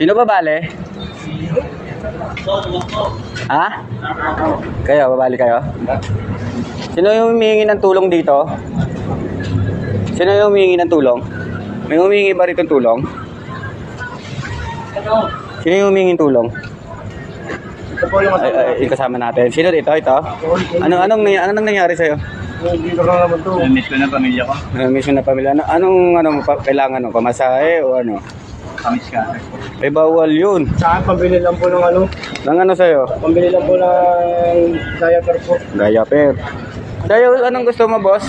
Sino ba bale? Ha? Kayo, babali kayo? Sino yung humihingi ng tulong dito? Sino yung humihingi ng tulong? May humihingi ba rito ng tulong? Sino yung humihingi ng tulong? Ay, kasama natin. Sino dito? Ito? Anong nangyari sa'yo? Dito ka naman to. Namiss ko na pamilya ko. Namiss mo na pamilya. Anong kailangan mo? Pamasahe o ano? Kamiss ka. Eh, bawal yun. Saan? Pambili lang po ng ano? Nang ano sa'yo? Pambili lang po ng diaper po. Diaper. Sa'yo, anong gusto mo, boss?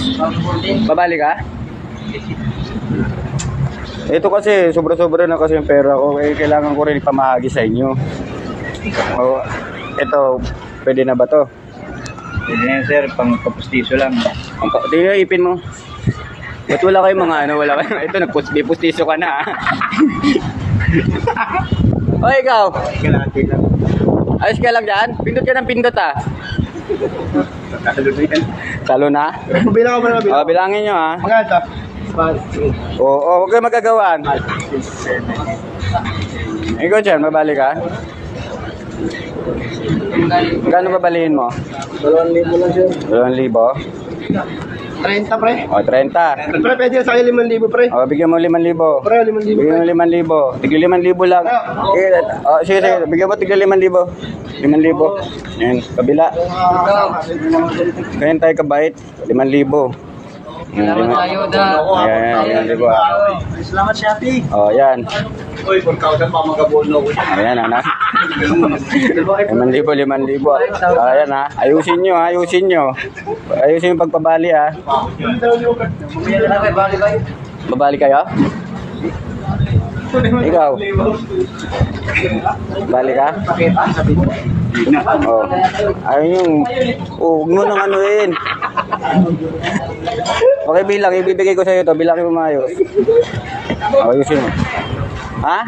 Babali ka? Ito kasi, sobra-sobra na kasi yung pera ko. Eh, kailangan ko rin ipamahagi sa inyo. O, ito, pwede na ba to? Pwede na yun, sir. Pang papustiso lang. Di na ipin mo. Ba't wala kayong mga ano, wala kayong, ito, nagpustiso ka na. O, ikaw? Kalahati lang. Ayos ka lang dyan? Pindot ka ng pindot, ah. Kasalo na yan. Salo na? Pabilang ka ba na O, bilangin nyo, ah. Mga ito. Oo, huwag kayo magagawan. Ikaw dyan, mabali ka? Magkano babalihin mo? 2,000 lang, sir. 2,000? 30, pre. O, 30. Pre, pwede sa akin 5,000, pre. O, bigyan mo 5,000. Pre, 5,000, Bigyan mo pre. 5,000. Tigil 5,000 lang. Sige, sige. Bigyan mo tigil 5,000. 5,000. Yan, kabila. Kaya tayo kabait. 5,000. Salamat tayo da. Ayan, 5,000. Salamat, Shopee. O, yan. Uy, 4,000 pa magabono ko. Ayan, anak. 5,000, 5,000. Ayan, ha. Ayusin nyo, ha. Ayusin nyo. Ayusin yung pagpabali, ha. Babali kayo? Ikaw? Bali ka? Oh. Ayun yung... Oh, huwag mo nang anuin. Okay, bilang. Ibibigay ko sa'yo to. Bilangin mo maayos. Oh, ayusin mo. Ha?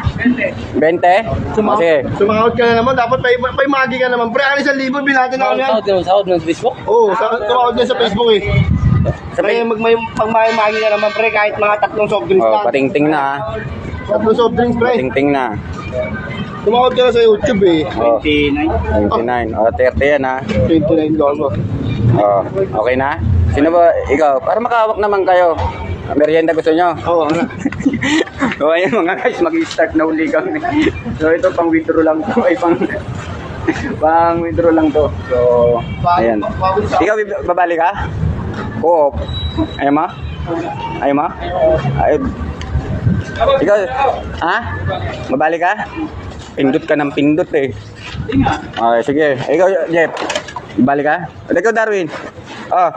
20? Oh, sige. Sumahod ka na naman. Dapat may magi ka naman. Pre, 1,000 binati na kami yan. Sahod ng Facebook? Oo, tumawag din sa Facebook eh. Pre, magmamagi ka naman, pre, kahit mga 3 soft drinks Oh, lang. patingting na, ha. 3 soft drinks, pre. Patingting na. Tumawag ka na sa YouTube eh. Oh, 29. Oh, 30 yan, ha. $29. Oh, okay na? Sino ba? Ikaw? Para makahawak naman kayo. Merienda gusto nyo? Oo, ano? So, ayun mga guys, mag-start na uli kami. So, ito pang withdraw lang to. Ay, pang withdraw lang to. So, ayan. Ikaw, babali ka? Oo. Ayaw mo? Ayaw mo? Ikaw, ha? Babali ka? Pindot ka ng pindot eh. Okay, sige. Ikaw, Jeff. Babali ka? Ikaw, Darwin. Oh.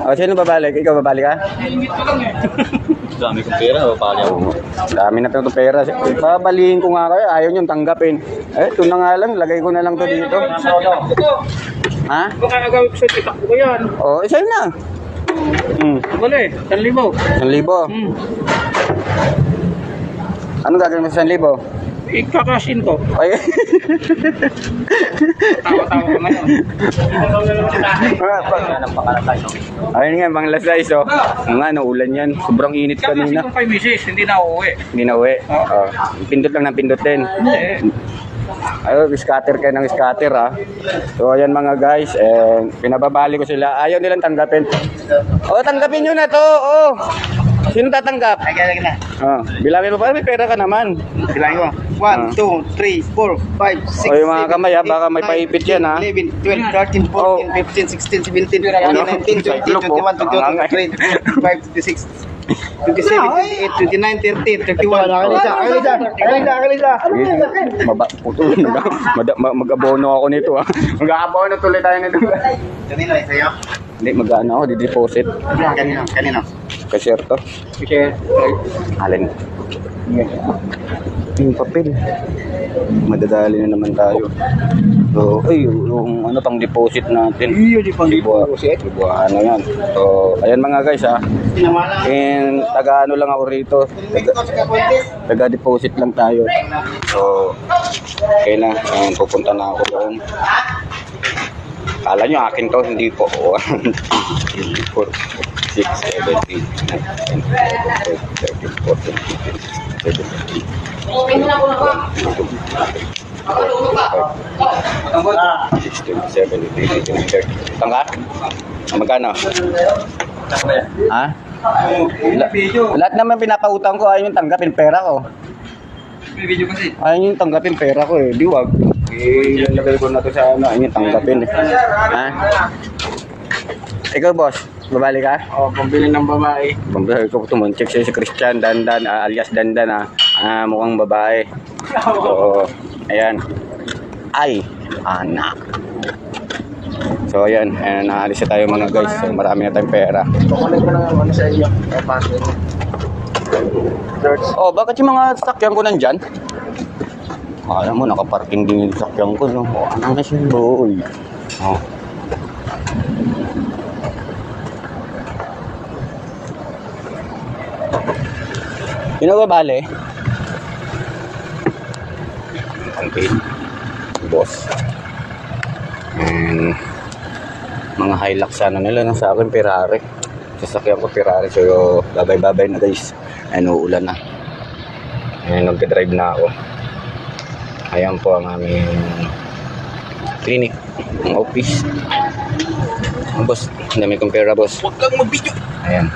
Oh, sino babalik? Ikaw babalik ka? Dami kong pera, babali ako. Dami na itong pera. Babalihin ko nga kayo. Ayaw niyong tanggapin. Eh, ito na nga lang. Lagay ko na lang to dito. Ha? Baka nagawin ko sa titak ko yan. Oh, isa yun na. Wala eh, 1,000. 1,000. Anong gagawin mo sa 1,000? Ikakasin ko. Ay. Tawa-tawa ko ngayon. Ayun nga, pang lasay. So, nga, naulan yan. Sobrang init Ikakasin kanina. ko kay Mrs. Hindi na uuwi. Hindi na uwi. Oh, pindot lang ng pindot din. Ayun, scatter kayo ng scatter, ha. So, ayan mga guys. Pinababali ko sila. Ayaw nilang tanggapin. Oh, tanggapin nyo na to. Oh. Sino tatanggap? Ay, kaya na. Oh, bilangin mo pa. May pera ka naman. Bilangin mo. 1, 2, 3, 4, 5, 6, O, yung mga kamay, ha, baka may paipit yan, ha. 11, 12, 13, 14, 15, 16, 17, 18, 19, 20, 21, 22, 23, 25, 26, 27, 28, 29, 30, 31. Akalisa. Mag-abono ako nito, ha. Mag-abono tuloy tayo nito. Kanino eh, sa'yo? Hindi, mag-ano ako, di-deposit. Kanino? Cashier to. Alin? Yung papel. Madadali na naman tayo. So, ay, yung ano pang deposit natin. Iyo, di pang deposit. Ano yan. So, ayan mga guys, ha. And taga-ano lang ako rito. Taga-deposit lang tayo. So, okay na. Pupunta na ako doon. Kala nyo akin to, hindi po. Tangka? Magkano? Ha? Lahat naman pinapautang ko, ayaw yung tanggapin pera ko. May video kasi. Ayaw yung tanggapin pera ko eh. Di wag. Ilalagay ko na to sa ano, ayaw yung tanggapin eh. Ha? Ikaw boss, babali ka? Oh, pambili ng babae. Bambay ko tumunchik siya si Christian Dandan, alias Dandan mukhang babae. So, ayan. Ay, anak. So, ayan. Naalis na tayo mga guys. So, marami na tayong pera. Kukunin ko na ano sa iyo. Password. Oh, bakit yung mga sakyan ko nandyan? Alam mo, nakaparking din yung sakyan ko, no? Oh, ano na siya, boy? Oh. Yun na ba, bale? Okay. Boss. And mga Hilux ano nila na sa akin Ferrari. Sasakyan ko Ferrari, so babay-babay na guys. Ano, ulan na. Ayan, nagka-drive na ako. Ayan po ang aming clinic, ang office. Boss, ang dami kong pera boss. Huwag kang mag-video. Ayan.